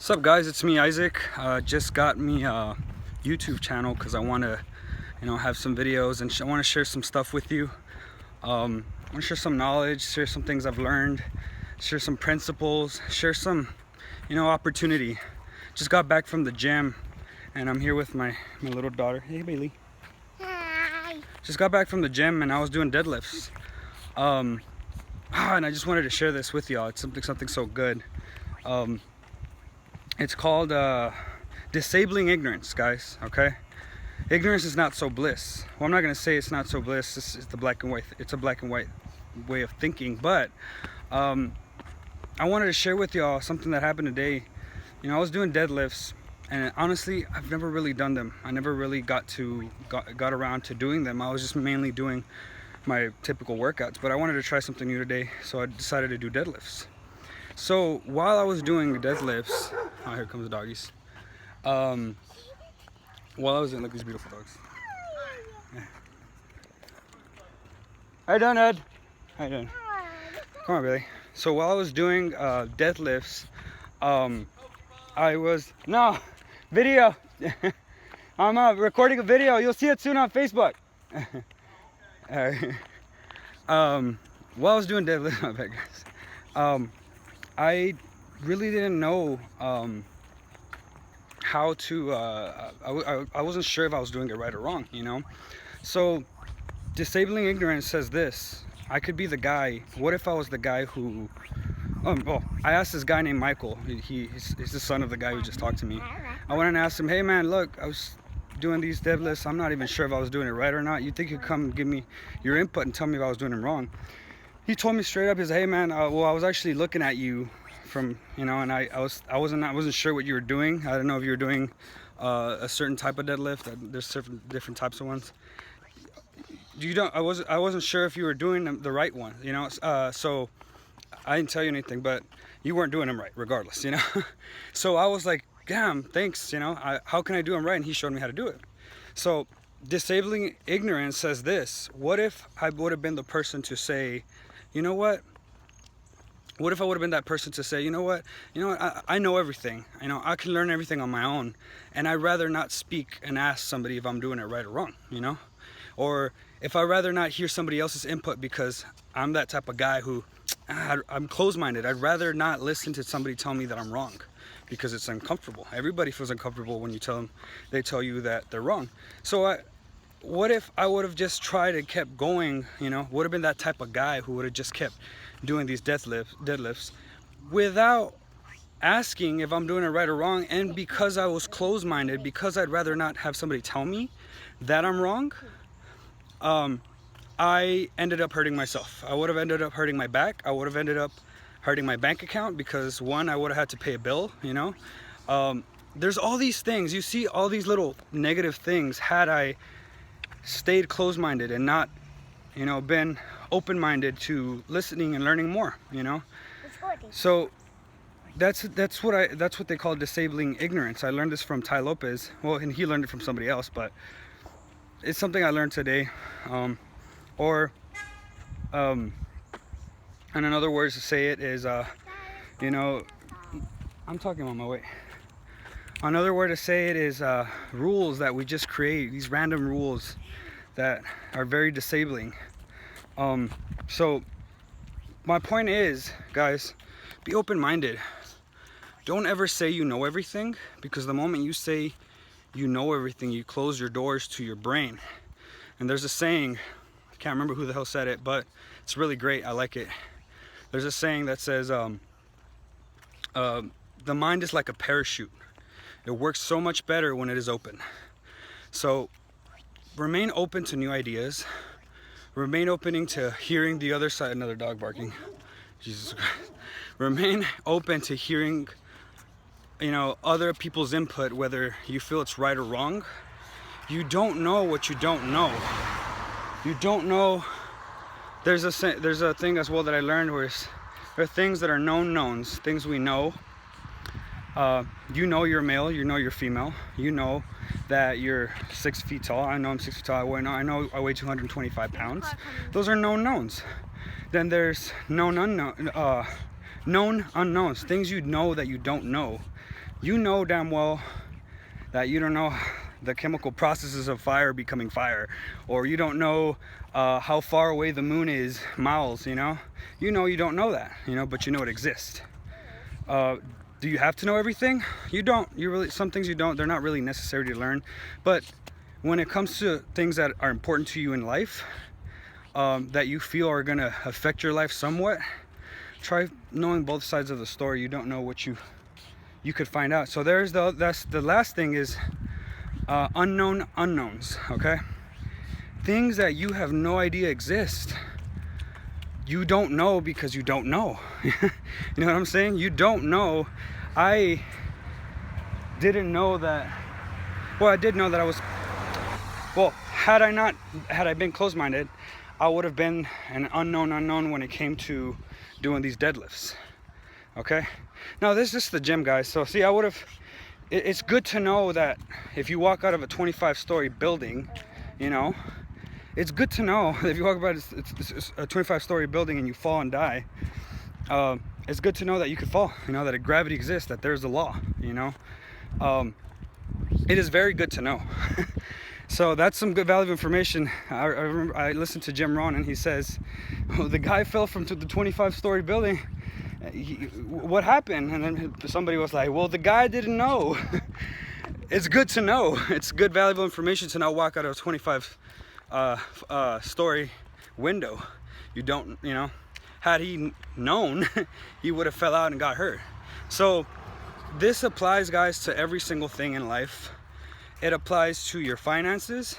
What's up, guys? It's me, Isaac. Just got me a YouTube channel because I want to, have some videos and I want to share some stuff with you. I want to share some knowledge, share some things I've learned, share some principles, share some, opportunity. Just got back from the gym and I'm here with my little daughter. Hey, Bailey. Hi. Just got back from the gym and I was doing deadlifts. And I just wanted to share this with y'all. It's something so good. It's called disabling ignorance, guys. Okay, ignorance is not so bliss. Well, I'm not gonna say it's not so bliss. This is the black and white. It's a black and white way of thinking. But I wanted to share with y'all something that happened today. I was doing deadlifts, and honestly, I've never really done them. I never really got around to doing them. I was just mainly doing my typical workouts. But I wanted to try something new today, so I decided to do deadlifts. So while I was doing deadlifts, oh, here comes the doggies. While I was doing, look at these beautiful dogs. Yeah. How you doing, Ed? How you doing? Come on, Billy. So while I was doing deadlifts, I was video. I'm recording a video. You'll see it soon on Facebook. While I was doing deadlifts, my bad, guys. I really didn't know how to, I wasn't sure if I was doing it right or wrong, So disabling ignorance says this: I could be the guy. What if I was the guy who, I asked this guy named Michael. He's the son of the guy who just talked to me. I went and asked him, hey man, look, I was doing these deadlifts. I'm not even sure if I was doing it right or not. You think you'd come give me your input and tell me if I was doing them wrong? He told me straight up, he said, hey man, I was actually looking at you from, and I wasn't sure what you were doing. I don't know if you were doing a certain type of deadlift. There's different types of ones. I wasn't sure if you were doing the right one, so I didn't tell you anything, but you weren't doing them right regardless, So I was like, damn, thanks, how can I do them right? And he showed me how to do it. So disabling ignorance says this: what if I would have been the person to say, what if I would have been that person to say, I know everything. I can learn everything on my own, and I'd rather not speak and ask somebody if I'm doing it right or wrong, Or if I'd rather not hear somebody else's input because I'm that type of guy who, I'm closed-minded. I'd rather not listen to somebody tell me that I'm wrong because it's uncomfortable. Everybody feels uncomfortable when you they tell you that they're wrong. So what if I would have just tried and kept going, would have been that type of guy who would have just kept doing these deadlifts without asking if I'm doing it right or wrong. And because I was closed-minded, because I'd rather not have somebody tell me that I'm wrong, I ended up hurting myself. I would have ended up hurting my back. I would have ended up hurting my bank account because, one, I would have had to pay a bill, There's all these things. You see all these little negative things had I stayed closed-minded and not, been open-minded to listening and learning more, So that's what they call disabling ignorance. I learned this from Tai Lopez. Well, and he learned it from somebody else, but it's something I learned today. And another words to say it is, I'm talking on my way. Another word to say it is rules that we just create, these random rules that are very disabling. So my point is, guys, be open-minded. Don't ever say you know everything, because the moment you say you know everything, you close your doors to your brain. And there's a saying, I can't remember who the hell said it, but it's really great. I like it. There's a saying that says, the mind is like a parachute. It works so much better when it is open. So remain open to new ideas. Remain open to hearing the other side. Another dog barking. Jesus Christ. Remain open to hearing, other people's input, whether you feel it's right or wrong. You don't know what you don't know. You don't know. There's a thing as well that I learned where there are things that are known knowns, things we know. You're male, you're female, that you're 6 feet tall. I know I'm 6 feet tall. I know I weigh 225 pounds. Those are known knowns. Then there's known unknowns, things you know that you don't know. You know damn well that you don't know the chemical processes of fire becoming fire, or you don't know how far away the moon is miles, you know you don't know that, but you know it exists. Do you have to know everything? You don't. You really, some things you don't. They're not really necessary to learn. But when it comes to things that are important to you in life, that you feel are gonna affect your life somewhat, try knowing both sides of the story. You don't know what you could find out. So that's the last thing is unknown unknowns. Okay, things that you have no idea exist. You don't know because you don't know. You know what I'm saying? You don't know. I didn't know that. Well, I did know that I was. Well, had I been closed-minded, I would have been an unknown when it came to doing these deadlifts. Okay. Now this is the gym, guys. So see, I would have. It's good to know that if you walk out of a 25-story building, it's good to know that if you walk about it's a 25-story building and you fall and die, it's good to know that you could fall, that gravity exists, that there's a law, it is very good to know. So that's some good valuable information. I remember I listened to Rohn, and he says, the guy fell from the 25-story building. What happened? And then somebody was like, well, the guy didn't know. It's good to know. It's good valuable information to not walk out of a 25 story window. You don't, had he known, he would have fell out and got hurt. So this applies, guys, to every single thing in life. It applies to your finances.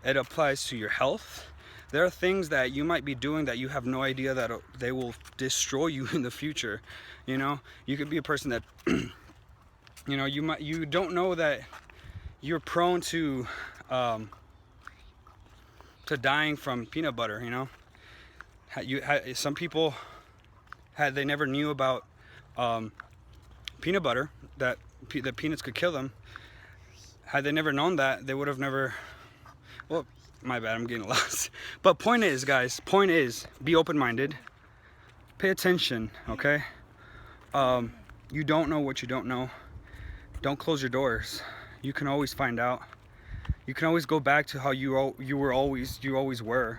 It applies to your health. There are things that you might be doing that you have no idea that they will destroy you in the future. You could be a person that you don't know that you're prone to dying from peanut butter. Some people they never knew about peanut butter, that the peanuts could kill them. Had they never known that, they would have never. Well, my bad, I'm getting lost. But point is, guys, be open-minded, pay attention. Okay, you don't know what you don't know. Don't close your doors. You can always find out. You can always go back to how you always were.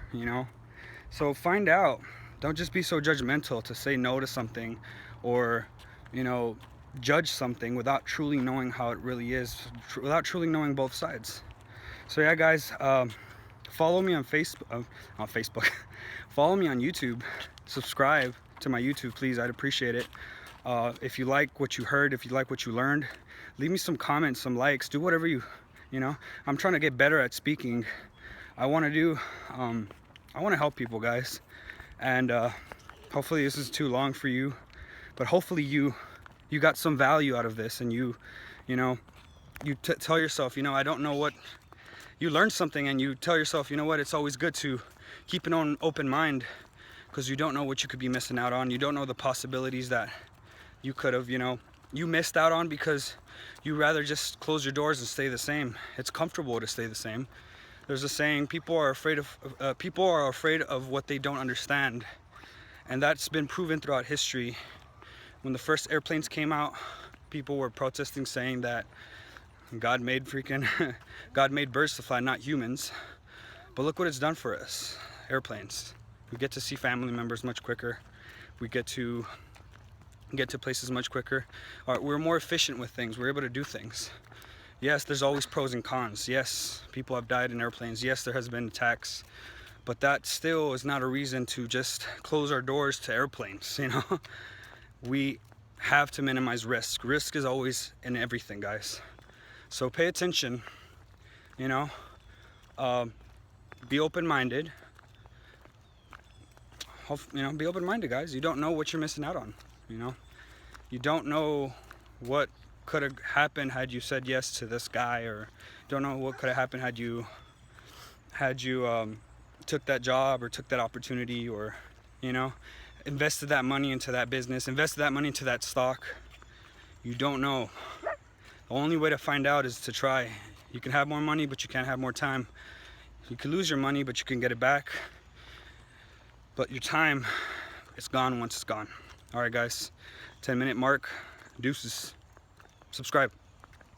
So find out. Don't just be so judgmental to say no to something, or judge something without truly knowing how it really is, without truly knowing both sides. So yeah, guys, follow me on Facebook. Follow me on YouTube. Subscribe to my YouTube, please. I'd appreciate it. If you like what you heard, if you like what you learned, leave me some comments, some likes. Do whatever I'm trying to get better at speaking. I want to help people, guys. And hopefully this is too long for you, but hopefully you got some value out of this, and you tell yourself, I don't know what. You learned something, and you tell yourself, what, it's always good to keep an open mind, because you don't know what you could be missing out on. You don't know the possibilities that you could have, you missed out on because you rather just close your doors and stay the same. It's comfortable to stay the same. There's a saying, people are afraid of what they don't understand. And that's been proven throughout history. When the first airplanes came out, people were protesting, saying that God made birds to fly, not humans. But look what it's done for us. Airplanes. We get to see family members much quicker. We get to places much quicker. We're more efficient with things. We're able to do things. Yes, there's always pros and cons. Yes, people have died in airplanes. Yes, there has been attacks. But that still is not a reason to just close our doors to airplanes, We have to minimize risk. Risk is always in everything, guys. So pay attention, be open-minded. Be open-minded, guys. You don't know what you're missing out on, You don't know what could have happened had you said yes to this guy, or don't know what could have happened had you took that job or took that opportunity, or invested that money into that business, invested that money into that stock. You don't know. The only way to find out is to try. You can have more money, but you can't have more time. You can lose your money, but you can get it back. But your time, it's gone once it's gone. All right, guys, 10-minute mark. Deuces. subscribe.